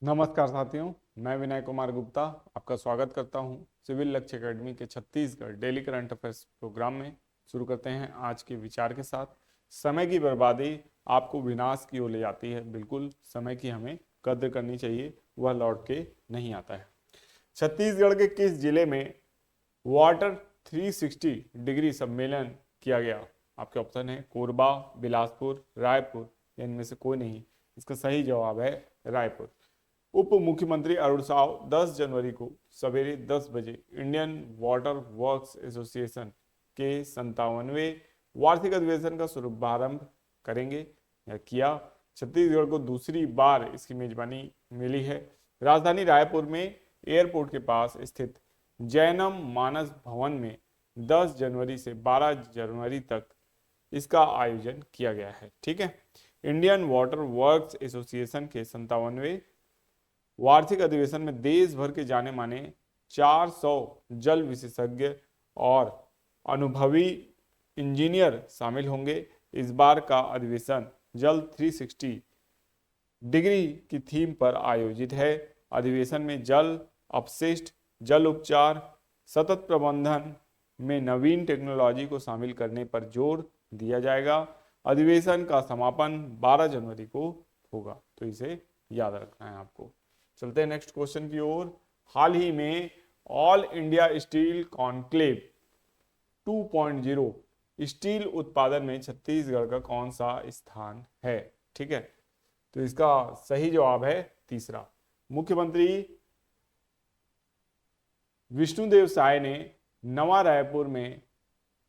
नमस्कार साथियों, मैं विनय कुमार गुप्ता आपका स्वागत करता हूं सिविल लक्ष्य एकेडमी के Chhattisgarh daily current affairs program में। शुरू करते हैं आज के विचार के साथ। समय की बर्बादी आपको विनाश की ओर ले जाती है। बिल्कुल समय की हमें कद्र करनी चाहिए, वह लौट के नहीं आता है। छत्तीसगढ़ के किस जिले में वाटर 360 डिग्री सम्मेलन किया गया? आपके ऑप्शन है कोरबा, बिलासपुर, रायपुर या इनमें से कोई नहीं। इसका सही जवाब है रायपुर। उप मुख्यमंत्री अरुण साव 10 जनवरी को सवेरे 10 बजे इंडियन वाटर वर्क्स एसोसिएशन के 57वें वार्षिक अधिवेशन का शुभारंभ करेंगे या किया। छत्तीसगढ़ को दूसरी बार इसकी मेजबानी मिली है। राजधानी रायपुर में एयरपोर्ट के पास स्थित जैनम मानस भवन में 10 जनवरी से 12 जनवरी तक इसका आयोजन किया गया है। ठीक है। इंडियन वाटर वर्क्स एसोसिएशन के 57वें वार्षिक अधिवेशन में देश भर के जाने माने 400 जल विशेषज्ञ और अनुभवी इंजीनियर शामिल होंगे। इस बार का अधिवेशन जल 360 डिग्री की थीम पर आयोजित है। अधिवेशन में जल अपशिष्ट, जल उपचार, सतत प्रबंधन में नवीन टेक्नोलॉजी को शामिल करने पर जोर दिया जाएगा। अधिवेशन का समापन 12 जनवरी को होगा, तो इसे याद रखना है आपको। चलते हैं नेक्स्ट क्वेश्चन की ओर। हाल ही में all India steel conclave 2.0 steel उत्पादन में छत्तीसगढ़ का कौन सा स्थान है? ठीक है, तो इसका सही जवाब है तीसरा। मुख्यमंत्री विष्णुदेव साय ने नवा रायपुर में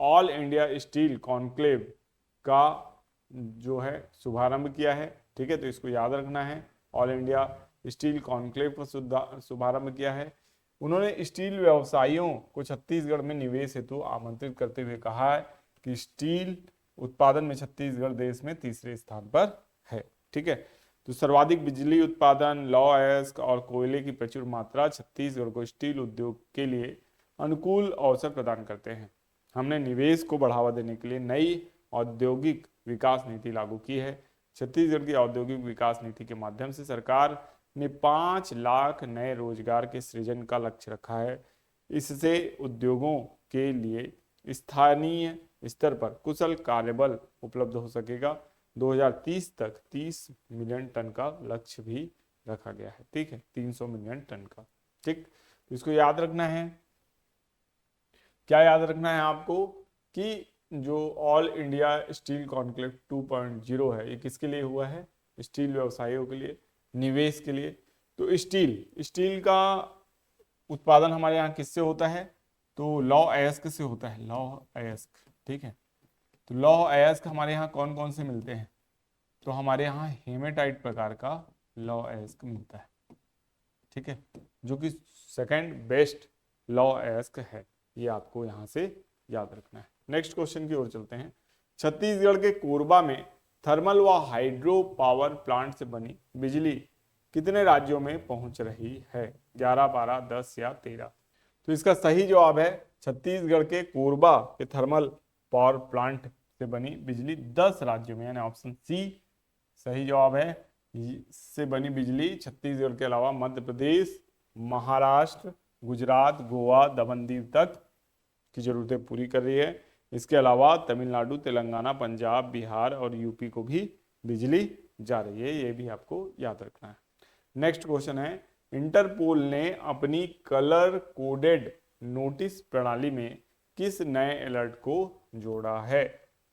ऑल इंडिया स्टील कॉन्क्लेव का जो है शुभारंभ किया है। ठीक है, तो इसको याद रखना है। ऑल इंडिया स्टील कॉन्क्लेव का शुभारंभ किया है। उन्होंने स्टील व्यवसायियों को छत्तीसगढ़ में निवेश हेतु आमंत्रित करते हुए कहा है कि स्टील उत्पादन में छत्तीसगढ़ देश में तीसरे स्थान पर है। ठीक है, तो सर्वाधिक बिजली उत्पादन, लौह अयस्क और कोयले की प्रचुर मात्रा छत्तीसगढ़ को स्टील उद्योग के लिए अनुकूल अवसर प्रदान करते हैं। हमने निवेश को बढ़ावा देने के लिए नई औद्योगिक विकास नीति लागू की है। छत्तीसगढ़ की औद्योगिक विकास नीति के माध्यम से सरकार ने 5 लाख नए रोजगार के सृजन का लक्ष्य रखा है। इससे उद्योगों के लिए स्थानीय स्तर पर कुशल कार्यबल उपलब्ध हो सकेगा। 2030 तक 30 मिलियन टन का लक्ष्य भी रखा गया है। ठीक है, 300 मिलियन टन का। ठीक, तो इसको याद रखना है। क्या याद रखना है आपको कि जो ऑल इंडिया स्टील कॉन्क्लेव 2.0 है, ये किसके लिए हुआ है? स्टील व्यवसायियों के लिए, निवेश के लिए। तो स्टील का उत्पादन हमारे यहाँ किससे होता है? तो लौह अयस्क से होता है, लौह अयस्क। ठीक है, तो लौह अयस्क हमारे यहाँ कौन कौन से मिलते हैं? तो हमारे यहाँ हेमेटाइट प्रकार का लौह अयस्क मिलता है। ठीक है, जो कि सेकंड बेस्ट लौह अयस्क है। ये आपको यहाँ से याद रखना है। नेक्स्ट क्वेश्चन की ओर चलते हैं। छत्तीसगढ़ के कोरबा में थर्मल व हाइड्रो पावर प्लांट से बनी बिजली कितने राज्यों में पहुंच रही है? 11, 12, 10 या 13? तो इसका सही जवाब है छत्तीसगढ़ के कोरबा के थर्मल पावर प्लांट से बनी बिजली 10 राज्यों में, यानी ऑप्शन सी सही जवाब है। से बनी बिजली छत्तीसगढ़ के अलावा मध्य प्रदेश, महाराष्ट्र, गुजरात, गोवा, दमन दीव तक की जरूरतें पूरी कर रही है। इसके अलावा तमिलनाडु, तेलंगाना, पंजाब, बिहार और यूपी को भी बिजली जा रही है। ये भी आपको याद रखना है। नेक्स्ट क्वेश्चन है, इंटरपोल ने अपनी कलर कोडेड नोटिस प्रणाली में किस नए अलर्ट को जोड़ा है?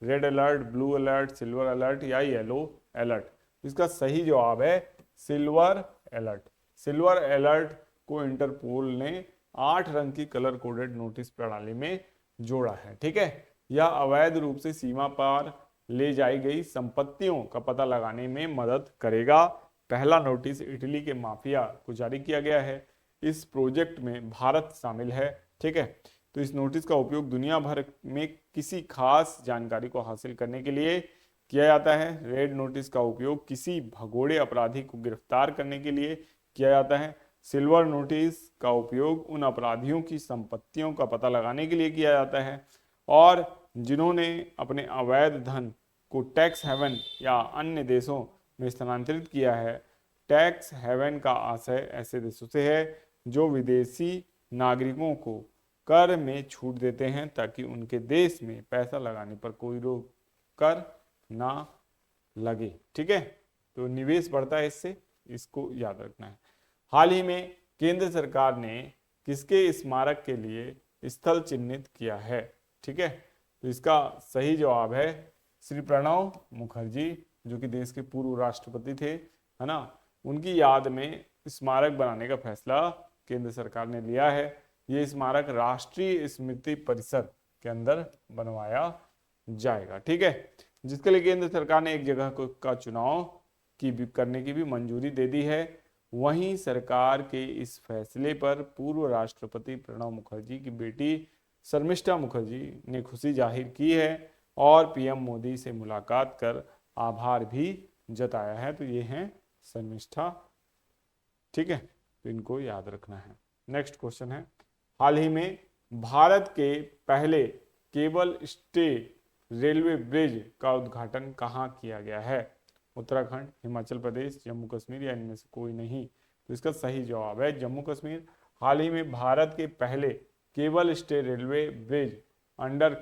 Red alert, blue alert, silver alert या येलो अलर्ट? इसका सही जवाब है सिल्वर अलर्ट। सिल्वर अलर्ट को इंटरपोल ने 8 रंग की कलर कोडेड नोटिस प्रणाली में जोड़ा है। ठीक है, यह अवैध रूप से सीमा पार ले जाई गई संपत्तियों का पता लगाने में मदद करेगा। पहला नोटिस इटली के माफिया को जारी किया गया है। इस प्रोजेक्ट में भारत शामिल है। ठीक है, तो इस नोटिस का उपयोग दुनिया भर में किसी खास जानकारी को हासिल करने के लिए किया जाता है। रेड नोटिस का उपयोग किसी भगोड़े अपराधी को गिरफ्तार करने के लिए किया जाता है। सिल्वर नोटिस का उपयोग उन अपराधियों की संपत्तियों का पता लगाने के लिए किया जाता है और जिन्होंने अपने अवैध धन को टैक्स हेवन या अन्य देशों में स्थानांतरित किया है। टैक्स हेवन का आशय ऐसे देशों से है जो विदेशी नागरिकों को कर में छूट देते हैं ताकि उनके देश में पैसा लगाने पर कोई रोक कर ना लगे। ठीक है, तो निवेश बढ़ता है इससे, इसको याद रखना है। हाल ही में केंद्र सरकार ने किसके स्मारक के लिए स्थल चिन्हित किया है? ठीक है, तो इसका सही जवाब है श्री प्रणब मुखर्जी, जो कि देश के पूर्व राष्ट्रपति थे, है ना। उनकी याद में स्मारक बनाने का फैसला केंद्र सरकार ने लिया है। ये स्मारक राष्ट्रीय स्मृति परिसर के अंदर बनवाया जाएगा। ठीक है, जिसके लिए केंद्र सरकार ने एक जगह का चुनाव करने की भी मंजूरी दे दी है। वहीं सरकार के इस फैसले पर पूर्व राष्ट्रपति प्रणब मुखर्जी की बेटी शर्मिष्ठा मुखर्जी ने खुशी जाहिर की है और पीएम मोदी से मुलाकात कर आभार भी जताया है। तो ये हैं शर्मिष्ठा। ठीक है, तो इनको याद रखना है। नेक्स्ट क्वेश्चन है, हाल ही में भारत के पहले केबल स्टे रेलवे ब्रिज का उद्घाटन कहाँ किया गया है? उत्तराखंड, हिमाचल प्रदेश, जम्मू कश्मीर या इनमें से कोई नहीं? तो इसका सही जवाब है जम्मू कश्मीर। हाल ही में भारत के पहले cable stay railway bridge under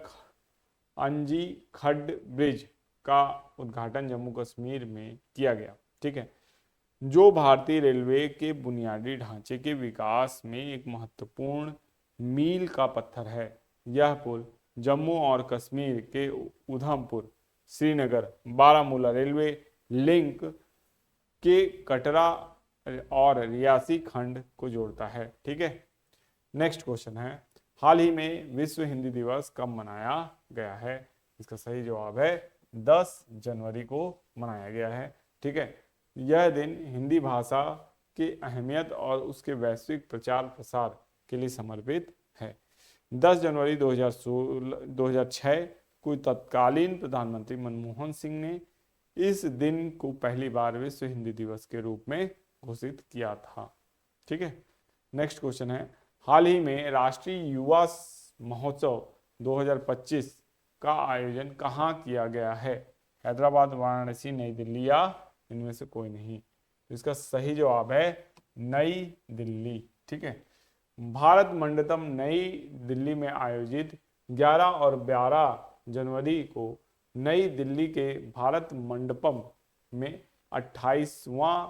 अंजी खड्ड ब्रिज का उद्घाटन जम्मू कश्मीर में किया गया। ठीक है, जो भारतीय रेलवे के बुनियादी ढांचे के विकास में एक महत्वपूर्ण मील का पत्थर है। यह पुल जम्मू और कश्मीर के उधमपुर, श्रीनगर, बारामूला रेलवे लिंक के कटरा और रियासी खंड को जोड़ता है। ठीक है, नेक्स्ट क्वेश्चन है, हाल ही में विश्व हिंदी दिवस कब मनाया गया है? इसका सही जवाब है 10 जनवरी को मनाया गया है। ठीक है, यह दिन हिंदी भाषा की अहमियत और उसके वैश्विक प्रचार प्रसार के लिए समर्पित है। 10 जनवरी 2006 को तत्कालीन प्रधानमंत्री मनमोहन सिंह ने इस दिन को पहली बार विश्व हिंदी दिवस के रूप में घोषित किया था। ठीक है, नेक्स्ट क्वेश्चन है, हाल ही में राष्ट्रीय युवा महोत्सव 2025 का आयोजन कहाँ किया गया है? हैदराबाद, वाराणसी, नई दिल्ली या इनमें से कोई नहीं? तो इसका सही जवाब है नई दिल्ली। ठीक है, भारत मंडपम नई दिल्ली में आयोजित 11 और 12 जनवरी को नई दिल्ली के भारत मंडपम में 28वां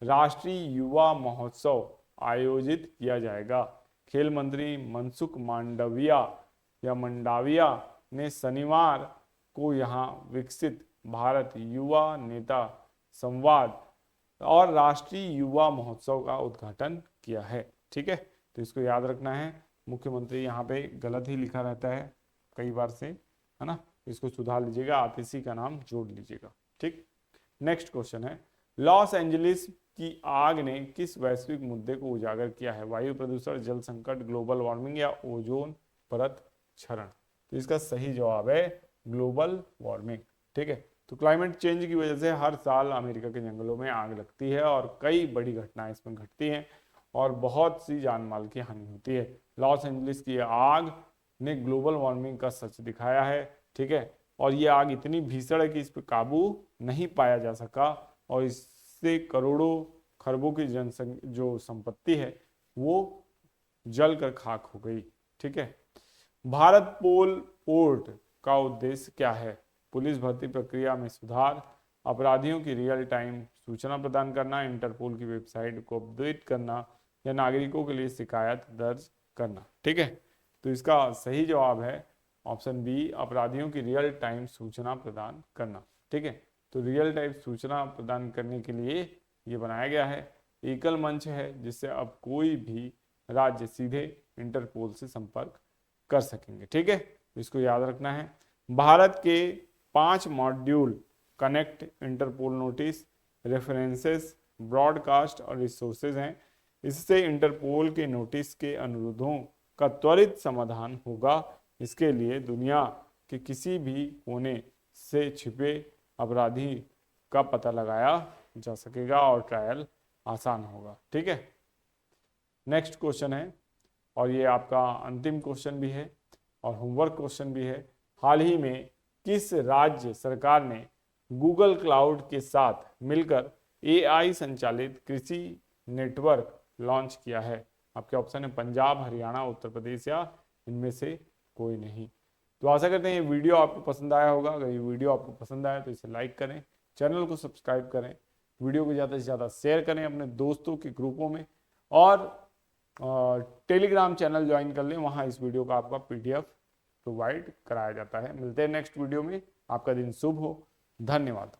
राष्ट्रीय युवा महोत्सव आयोजित किया जाएगा। खेल मंत्री मनसुख मंडाविया ने शनिवार को यहां विकसित भारत युवा नेता संवाद और राष्ट्रीय युवा महोत्सव का उद्घाटन किया है। ठीक है, तो इसको याद रखना है। मुख्यमंत्री यहाँ पे गलत ही लिखा रहता है कई बार से, है ना, इसको सुधार लीजिएगा, आतिशी का नाम जोड़ लीजिएगा। ठीक, नेक्स्ट क्वेश्चन है, लॉस एंजलिस की आग ने किस वैश्विक मुद्दे को उजागर किया है? वायु प्रदूषण, जल संकट, ग्लोबल वार्मिंग या ओजोन परत क्षरण? तो इसका सही जवाब है ग्लोबल वार्मिंग। ठीक है, तो क्लाइमेट चेंज की वजह से हर साल अमेरिका के जंगलों में आग लगती है और कई बड़ी घटनाएं इसमें घटती हैं और बहुत सी जान माल की हानि होती है। लॉस एंजलिस की आग ने ग्लोबल वार्मिंग का सच दिखाया है। ठीक है, और ये आग इतनी भीषण है कि इस पर काबू नहीं पाया जा सका और इससे करोड़ों खरबों की जनसंख्या जो संपत्ति है वो जल कर खाक हो गई। ठीक है, भारत पोर्ट का उद्देश्य क्या है? पुलिस भर्ती प्रक्रिया में सुधार, अपराधियों की रियल टाइम सूचना प्रदान करना, इंटरपोल की वेबसाइट को अपडेट करना या नागरिकों के लिए शिकायत दर्ज करना। ठीक है, तो इसका सही जवाब है ऑप्शन बी, अपराधियों की रियल टाइम सूचना प्रदान करना। ठीक है, तो रियल टाइम सूचना प्रदान करने के लिए ये बनाया गया है। एकल मंच है जिससे अब कोई भी राज्य सीधे इंटरपोल से संपर्क कर सकेंगे। ठीक है, इसको याद रखना है। भारत के 5 module connect, Interpol notice, references, broadcast और रिसोर्सेज हैं। इससे इंटरपोल के नोटिस के अनुरोधों का त्वरित समाधान होगा। इसके लिए दुनिया के किसी भी कोने से छिपे अपराधी का पता लगाया जा सकेगा और ट्रायल आसान होगा। ठीक है, नेक्स्ट क्वेश्चन है और ये आपका अंतिम क्वेश्चन भी है और होमवर्क क्वेश्चन भी है। हाल ही में किस राज्य सरकार ने गूगल क्लाउड के साथ मिलकर AI संचालित कृषि नेटवर्क लॉन्च किया है? आपके ऑप्शन है पंजाब, हरियाणा, उत्तर प्रदेश या इनमें से कोई नहीं। तो आशा करते हैं ये वीडियो आपको पसंद आया होगा। अगर ये वीडियो आपको पसंद आया तो इसे लाइक करें, चैनल को सब्सक्राइब करें, वीडियो को ज़्यादा से ज़्यादा शेयर करें अपने दोस्तों के ग्रुपों में, और टेलीग्राम चैनल ज्वाइन कर लें, वहाँ इस वीडियो का आपका PDF प्रोवाइड कराया जाता है। मिलते हैं नेक्स्ट वीडियो में। आपका दिन शुभ हो। धन्यवाद।